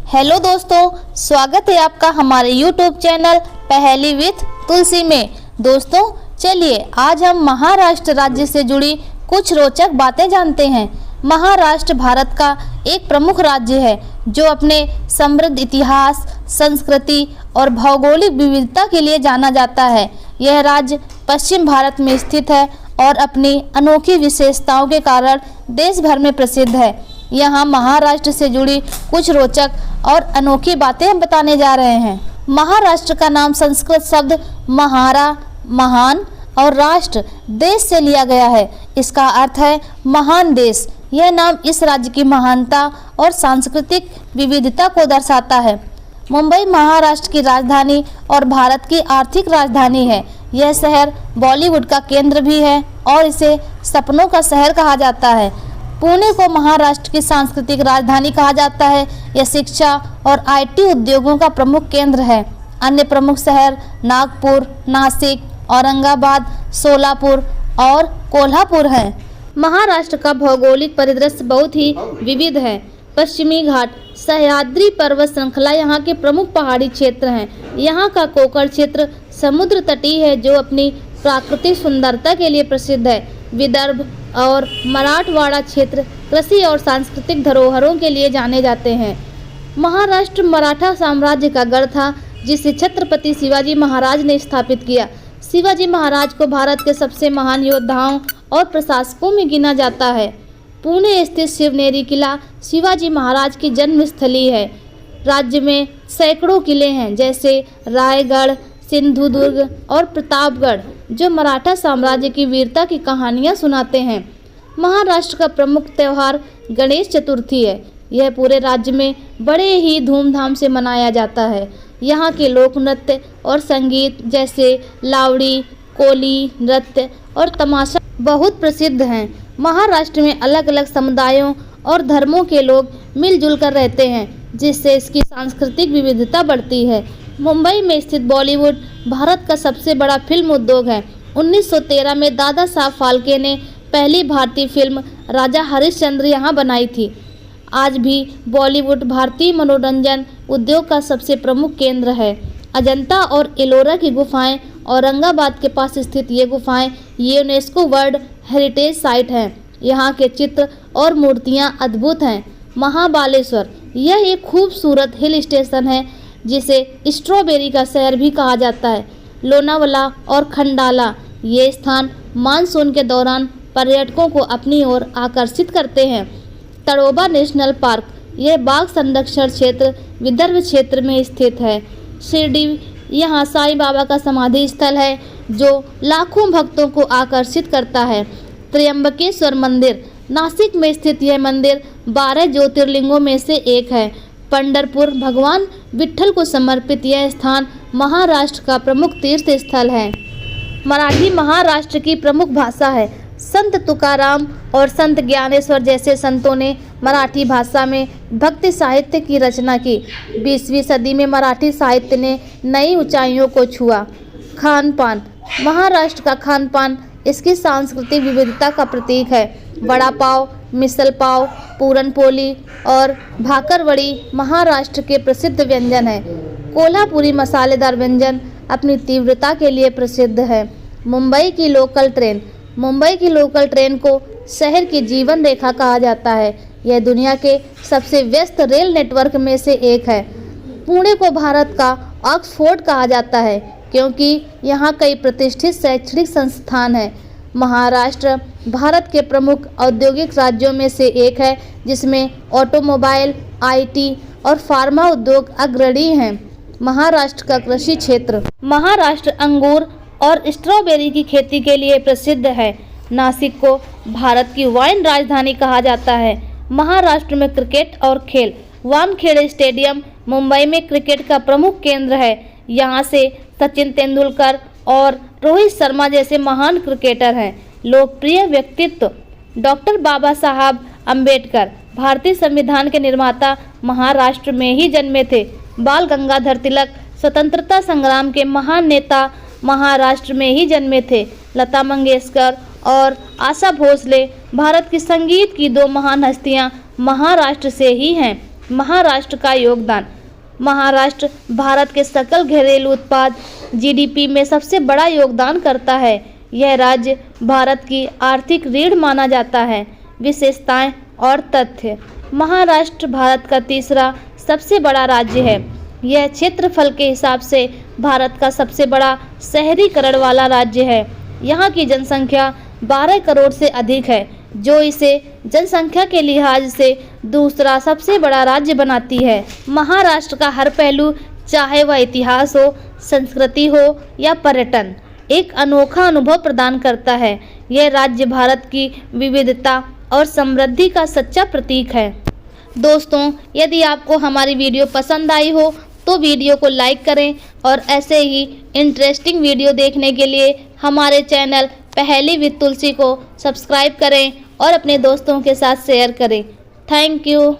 Hello दोस्तों, स्वागत है आपका हमारे YouTube चैनल पहेली विथ तुलसी में। दोस्तों चलिए आज हम महाराष्ट्र राज्य से जुड़ी कुछ रोचक बातें जानते हैं। महाराष्ट्र भारत का एक प्रमुख राज्य है जो अपने समृद्ध इतिहास, संस्कृति और भौगोलिक विविधता के लिए जाना जाता है। यह राज्य पश्चिम भारत में स्थित है और अपनी अनोखी विशेषताओं के कारण देश भर में प्रसिद्ध है। यहाँ महाराष्ट्र से जुड़ी कुछ रोचक और अनोखी बातें हम बताने जा रहे हैं। महाराष्ट्र का नाम संस्कृत शब्द महारा, महान और राष्ट्र, देश से लिया गया है। इसका अर्थ है महान देश। यह नाम इस राज्य की महानता और सांस्कृतिक विविधता को दर्शाता है। मुंबई महाराष्ट्र की राजधानी और भारत की आर्थिक राजधानी है। यह शहर बॉलीवुड का केंद्र भी है और इसे सपनों का शहर कहा जाता है। पुणे को महाराष्ट्र की सांस्कृतिक राजधानी कहा जाता है। यह शिक्षा और आईटी उद्योगों का प्रमुख केंद्र है। अन्य प्रमुख शहर नागपुर, नासिक, औरंगाबाद, सोलापुर और कोल्हापुर हैं। महाराष्ट्र का भौगोलिक परिदृश्य बहुत ही विविध है। पश्चिमी घाट, सह्याद्री पर्वत श्रृंखला यहाँ के प्रमुख पहाड़ी क्षेत्र हैं। यहाँ का कोकण क्षेत्र समुद्र तटीय है जो अपनी प्राकृतिक सुंदरता के लिए प्रसिद्ध है। विदर्भ और मराठवाड़ा क्षेत्र कृषि और सांस्कृतिक धरोहरों के लिए जाने जाते हैं। महाराष्ट्र मराठा साम्राज्य का गढ़ था जिसे छत्रपति शिवाजी महाराज ने स्थापित किया। शिवाजी महाराज को भारत के सबसे महान योद्धाओं और प्रशासकों में गिना जाता है। पुणे स्थित शिवनेरी किला शिवाजी महाराज की जन्मस्थली है। राज्य में सैकड़ों किले हैं जैसे रायगढ़, सिंधुदुर्ग और प्रतापगढ़ जो मराठा साम्राज्य की वीरता की कहानियाँ सुनाते हैं। महाराष्ट्र का प्रमुख त्यौहार गणेश चतुर्थी है। यह पूरे राज्य में बड़े ही धूमधाम से मनाया जाता है। यहाँ के लोक नृत्य और संगीत जैसे लावड़ी, कोली नृत्य और तमाशा बहुत प्रसिद्ध हैं। महाराष्ट्र में अलग अलग समुदायों और धर्मों के लोग मिलजुल कर रहते हैं जिससे इसकी सांस्कृतिक विविधता बढ़ती है। मुंबई में स्थित बॉलीवुड भारत का सबसे बड़ा फिल्म उद्योग है। 1913 में दादा साहब फाल्के ने पहली भारतीय फिल्म राजा हरिश्चंद्र यहाँ बनाई थी। आज भी बॉलीवुड भारतीय मनोरंजन उद्योग का सबसे प्रमुख केंद्र है। अजंता और एलोरा की गुफाएं, औरंगाबाद के पास स्थित ये गुफाएं यूनेस्को वर्ल्ड हेरिटेज साइट हैं। यहाँ के चित्र और मूर्तियाँ अद्भुत हैं। महाबालेश्वर, यह एक खूबसूरत हिल स्टेशन है जिसे स्ट्रॉबेरी का शहर भी कहा जाता है। लोनावाला और खंडाला, ये स्थान मानसून के दौरान पर्यटकों को अपनी ओर आकर्षित करते हैं। तड़ोबा नेशनल पार्क, यह बाघ संरक्षण क्षेत्र विदर्भ क्षेत्र में स्थित है। शिरडी, यहाँ साईं बाबा का समाधि स्थल है जो लाखों भक्तों को आकर्षित करता है। त्र्यंबकेश्वर मंदिर, नासिक में स्थित यह मंदिर 12 ज्योतिर्लिंगों में से एक है। पंढरपुर, भगवान विट्ठल को समर्पित यह स्थान महाराष्ट्र का प्रमुख तीर्थ स्थल है। मराठी महाराष्ट्र की प्रमुख भाषा है। संत तुकाराम और संत ज्ञानेश्वर जैसे संतों ने मराठी भाषा में भक्ति साहित्य की रचना की। 20वीं सदी में मराठी साहित्य ने नई ऊंचाइयों को छुआ। खान पान, महाराष्ट्र का खान पान इसकी सांस्कृतिक विविधता का प्रतीक है। वड़ा पाव, मिसल पाव, पूरनपोली और भाकरवड़ी महाराष्ट्र के प्रसिद्ध व्यंजन हैं। कोल्हापुरी मसालेदार व्यंजन अपनी तीव्रता के लिए प्रसिद्ध है। मुंबई की लोकल ट्रेन, मुंबई की लोकल ट्रेन को शहर की जीवन रेखा कहा जाता है। यह दुनिया के सबसे व्यस्त रेल नेटवर्क में से एक है। पुणे को भारत का ऑक्सफोर्ड कहा जाता है क्योंकि यहाँ कई प्रतिष्ठित शैक्षणिक संस्थान हैं। महाराष्ट्र भारत के प्रमुख औद्योगिक राज्यों में से एक है जिसमें ऑटोमोबाइल, आईटी और फार्मा उद्योग अग्रणी हैं। महाराष्ट्र का कृषि क्षेत्र, महाराष्ट्र अंगूर और स्ट्रॉबेरी की खेती के लिए प्रसिद्ध है। नासिक को भारत की वाइन राजधानी कहा जाता है। महाराष्ट्र में क्रिकेट और खेल, वानखेड़े स्टेडियम मुंबई में क्रिकेट का प्रमुख केंद्र है। यहाँ से सचिन तेंदुलकर और रोहित शर्मा जैसे महान क्रिकेटर हैं। लोकप्रिय व्यक्तित्व, डॉक्टर बाबा साहब अंबेडकर भारतीय संविधान के निर्माता महाराष्ट्र में ही जन्मे थे। बाल गंगाधर तिलक स्वतंत्रता संग्राम के महान नेता महाराष्ट्र में ही जन्मे थे। लता मंगेशकर और आशा भोसले भारत की संगीत की दो महान हस्तियां महाराष्ट्र से ही हैं। महाराष्ट्र का योगदान। महाराष्ट्र भारत के सकल घरेलू उत्पाद जीडीपी में सबसे बड़ा योगदान करता है। यह राज्य भारत की आर्थिक रीढ़ माना जाता है। विशेषताएं और तथ्य। महाराष्ट्र भारत का तीसरा सबसे बड़ा राज्य है। यह क्षेत्रफल के हिसाब से भारत का सबसे बड़ा शहरीकरण वाला राज्य है। यहाँ की जनसंख्या 12 करोड़ से अधिक है, जो इसे जनसंख्या के लिहाज से दूसरा सबसे बड़ा राज्य बनाती है। महाराष्ट्र का हर पहलू, चाहे वह इतिहास हो, संस्कृति हो या पर्यटन, एक अनोखा अनुभव प्रदान करता है। यह राज्य भारत की विविधता और समृद्धि का सच्चा प्रतीक है। दोस्तों, यदि आपको हमारी वीडियो पसंद आई हो तो वीडियो को लाइक करें और ऐसे ही इंटरेस्टिंग वीडियो देखने के लिए हमारे चैनल पहेली विद तुलसी को सब्सक्राइब करें और अपने दोस्तों के साथ शेयर करें। Thank you.